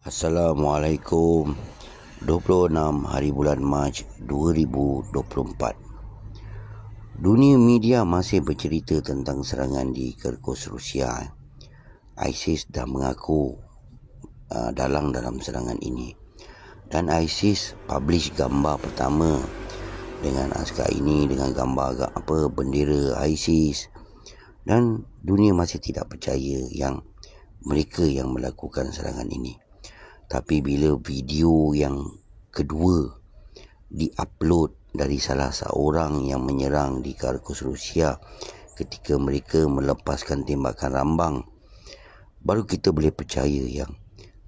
Assalamualaikum. 26 hari bulan Mac 2024. Dunia media masih bercerita tentang serangan di Kirkuk Rusia. ISIS dah mengaku dalang dalam serangan ini. Dan ISIS publish gambar pertama dengan askar ini, dengan gambar bendera ISIS. Dan dunia masih tidak percaya yang mereka yang melakukan serangan ini. Tapi bila video yang kedua diupload dari salah seorang yang menyerang di Kirkuk Rusia ketika mereka melepaskan tembakan rambang, baru kita boleh percaya yang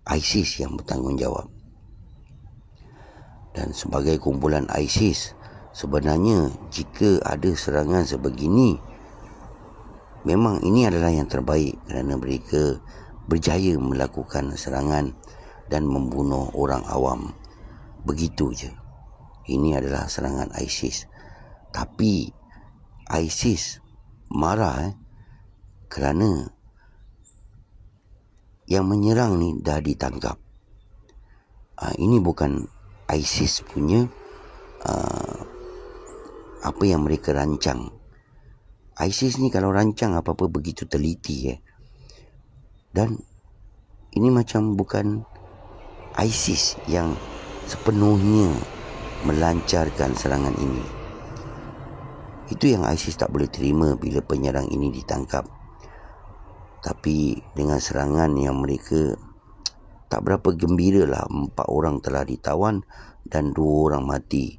ISIS yang bertanggungjawab. Dan sebagai kumpulan ISIS, sebenarnya jika ada serangan sebegini, memang ini adalah yang terbaik kerana mereka berjaya melakukan serangan dan membunuh orang awam. Begitu je. Ini adalah serangan ISIS. Tapi ISIS marah kerana yang menyerang ni dah ditangkap. Ini bukan ISIS punya apa yang mereka rancang. ISIS ni kalau rancang apa-apa begitu teliti. Dan ini macam bukan ISIS yang sepenuhnya melancarkan serangan ini. Itu yang ISIS tak boleh terima bila penyerang ini ditangkap. Tapi dengan serangan yang mereka tak berapa gembira lah. 4 orang telah ditawan dan 2 orang mati.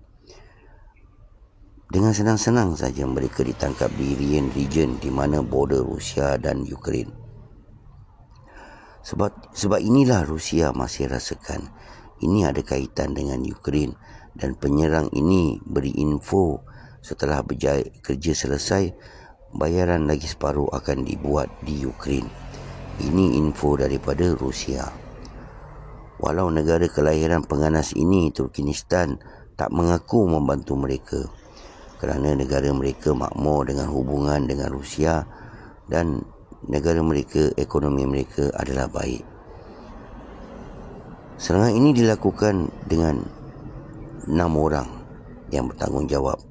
Dengan senang-senang saja mereka ditangkap di region di mana border Rusia dan Ukraine. Sebab inilah Rusia masih rasakan ini ada kaitan dengan Ukraine, dan penyerang ini beri info setelah kerja selesai, bayaran lagi separuh akan dibuat di Ukraine. Ini info daripada Rusia. Walau negara kelahiran pengganas ini, Turkmenistan, tak mengaku membantu mereka kerana negara mereka makmur dengan hubungan dengan Rusia dan negara mereka, ekonomi mereka adalah baik. Serangan ini dilakukan dengan 6 orang yang bertanggungjawab.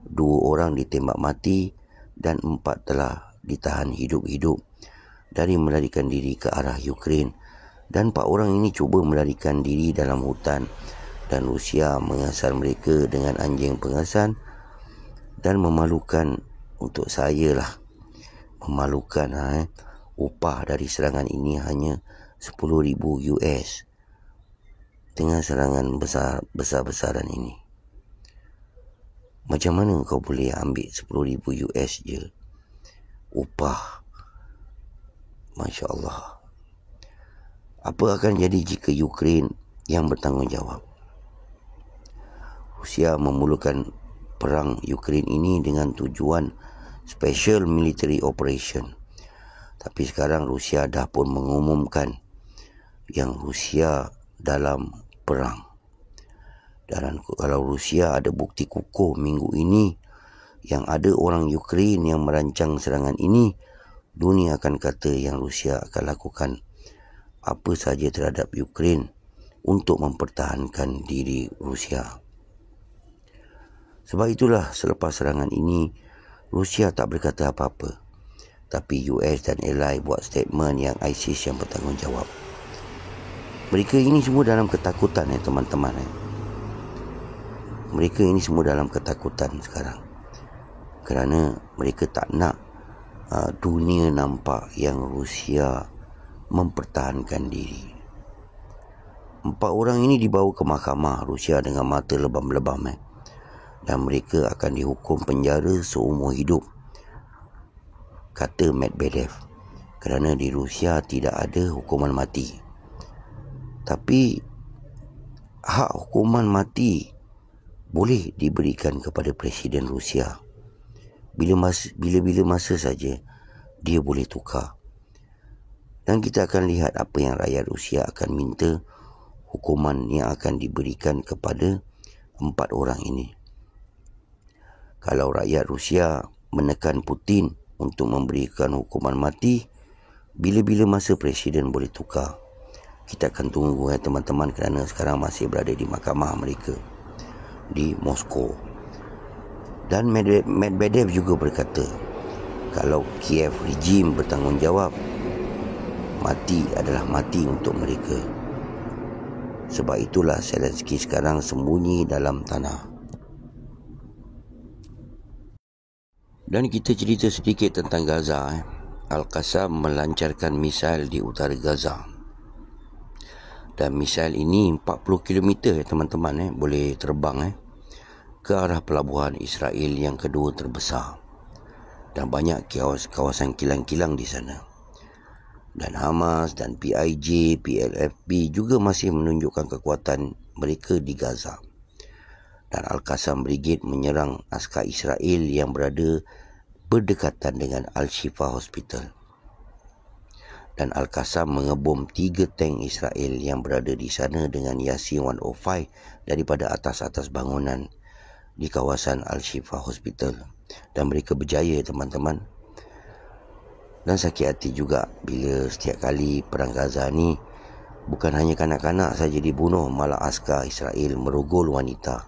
2 orang ditembak mati dan 4 telah ditahan hidup-hidup dari melarikan diri ke arah Ukraine. Dan 4 orang ini cuba melarikan diri dalam hutan dan Rusia mengasar mereka dengan anjing pengasan. Dan memalukan untuk saya lah. Memalukan upah dari serangan ini hanya $10,000 dengan serangan besar-besaran ini. Macam mana kau boleh ambil $10,000 je upah? Masya Allah. Apa akan jadi jika Ukraine yang bertanggungjawab? Rusia memulakan perang Ukraine ini dengan tujuan Special Military Operation. Tapi sekarang Rusia dah pun mengumumkan yang Rusia dalam perang. Dan kalau Rusia ada bukti kukuh minggu ini yang ada orang Ukraine yang merancang serangan ini, dunia akan kata yang Rusia akan lakukan apa saja terhadap Ukraine untuk mempertahankan diri Rusia. Sebab itulah selepas serangan ini, Rusia tak berkata apa-apa. Tapi US dan ally buat statement yang ISIS yang bertanggungjawab. Mereka ini semua dalam ketakutan teman-teman. Mereka ini semua dalam ketakutan sekarang. Kerana mereka tak nak dunia nampak yang Rusia mempertahankan diri. 4 orang ini dibawa ke mahkamah Rusia dengan mata lebam-lebam. Dan mereka akan dihukum penjara seumur hidup, kata Medvedev, kerana di Rusia tidak ada hukuman mati. Tapi hak hukuman mati boleh diberikan kepada Presiden Rusia. Bila-bila masa saja dia boleh tukar. Dan kita akan lihat apa yang rakyat Rusia akan minta hukuman yang akan diberikan kepada 4 orang ini. Kalau rakyat Rusia menekan Putin untuk memberikan hukuman mati, bila-bila masa Presiden boleh tukar. kita akan tunggu teman-teman, kerana sekarang masih berada di mahkamah mereka di Moskow. Dan Medvedev juga berkata, kalau Kiev rejim bertanggungjawab, mati adalah mati untuk mereka. Sebab itulah Zelensky sekarang sembunyi dalam tanah. Dan kita cerita sedikit tentang Gaza. Al-Qassam melancarkan misail di utara Gaza. Dan misail ini 40 km teman-teman boleh terbang ke arah pelabuhan Israel yang kedua terbesar. Dan banyak kawasan kilang-kilang di sana. Dan Hamas dan PIJ, PLFP juga masih menunjukkan kekuatan mereka di Gaza. Dan Al-Qassam Brigade menyerang askar Israel yang berada berdekatan dengan Al-Shifa Hospital. Dan Al-Qassam mengebom 3 tank Israel yang berada di sana dengan Yasin 105 daripada atas-atas bangunan di kawasan Al-Shifa Hospital. Dan mereka berjaya teman-teman. Dan sakit hati juga bila setiap kali perang Gaza ni bukan hanya kanak-kanak saja dibunuh, malah askar Israel merogol wanita.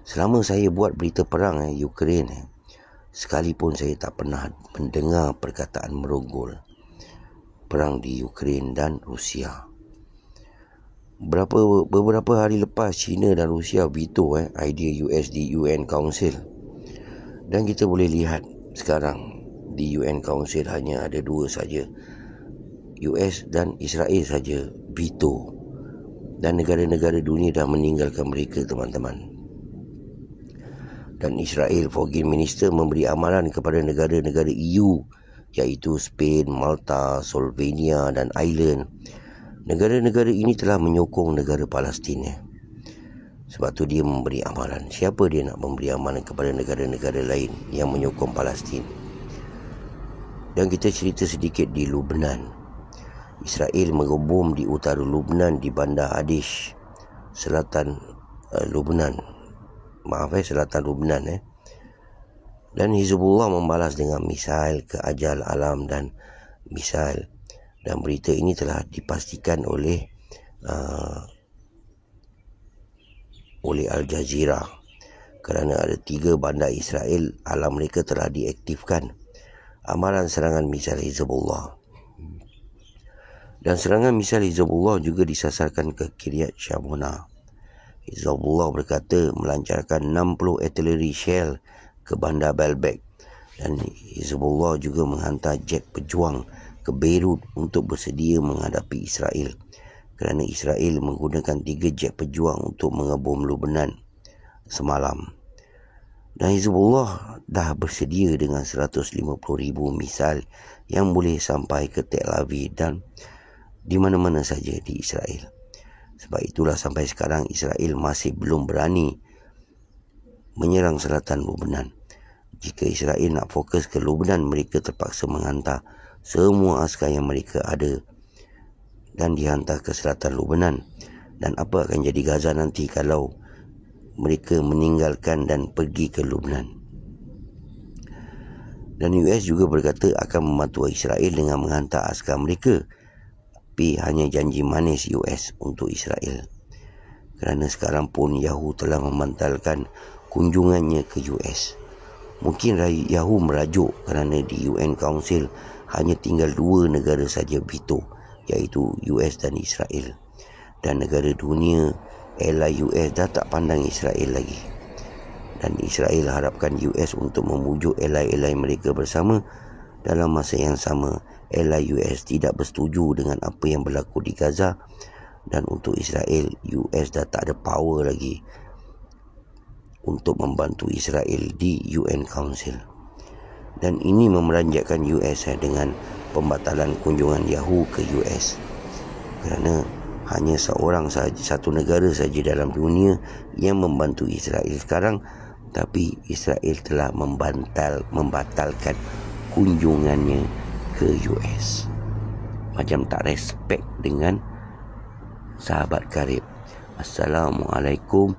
Selama saya buat berita perang Ukraine, sekalipun saya tak pernah mendengar perkataan merogol perang di Ukraine dan Rusia. Beberapa hari lepas, China dan Rusia veto idea US di UN Council. Dan kita boleh lihat sekarang di UN Council hanya ada 2 saja, US dan Israel saja veto. Dan negara-negara dunia dah meninggalkan mereka teman-teman. Dan Israel Foreign Minister memberi amaran kepada negara-negara EU, iaitu Spain, Malta, Slovenia dan Ireland. Negara-negara ini telah menyokong negara Palestin. Sebab tu dia memberi amaran. Siapa dia nak memberi amaran kepada negara-negara lain yang menyokong Palestin? Dan kita cerita sedikit di Lubnan. Israel mengebom di utara Lubnan, di bandar Hadish, selatan Lubnan. Selatan Lubnan. Dan Hizbullah membalas dengan misail ke Ajal Alam dan misail. Dan berita ini telah dipastikan oleh Al Jazeera, kerana ada 3 bandar Israel alam mereka telah diaktifkan amaran serangan misail Hizbullah. Dan serangan misail Hizbullah juga disasarkan ke Kiryat Shimona. Hizbullah berkata melancarkan 60 artillery shell ke bandar Baalbek. Dan Hizbullah juga menghantar jet pejuang ke Beirut untuk bersedia menghadapi Israel, kerana Israel menggunakan 3 jet pejuang untuk mengebom Lubnan semalam. Dan Hizbullah dah bersedia dengan 150,000 misail yang boleh sampai ke Tel Aviv dan di mana-mana saja di Israel. Sebab itulah sampai sekarang Israel masih belum berani menyerang selatan Lubnan. Jika Israel nak fokus ke Lubnan, mereka terpaksa menghantar semua askar yang mereka ada dan dihantar ke selatan Lubnan. Dan apa akan jadi Gaza nanti kalau mereka meninggalkan dan pergi ke Lubnan? Dan US juga berkata akan membantu Israel dengan menghantar askar mereka. Tapi hanya janji manis US untuk Israel. Kerana sekarang pun Yahoo telah membantalkan kunjungannya ke US. Mungkin Yahoo merajuk kerana di UN Council hanya tinggal 2 negara saja veto, iaitu US dan Israel. Dan negara dunia, ally US dah tak pandang Israel lagi. Dan Israel harapkan US untuk memujuk ally-ally mereka bersama. Dalam masa yang sama, ally US tidak bersetuju dengan apa yang berlaku di Gaza. Dan untuk Israel, US dah tak ada power lagi untuk membantu Israel di UN Council. Dan ini memeranjatkan US dengan pembatalan kunjungan Yahoo ke US. Kerana hanya satu negara saja dalam dunia yang membantu Israel sekarang, tapi Israel telah membatalkan kunjungannya ke US. Macam tak respect dengan sahabat karib. Assalamualaikum.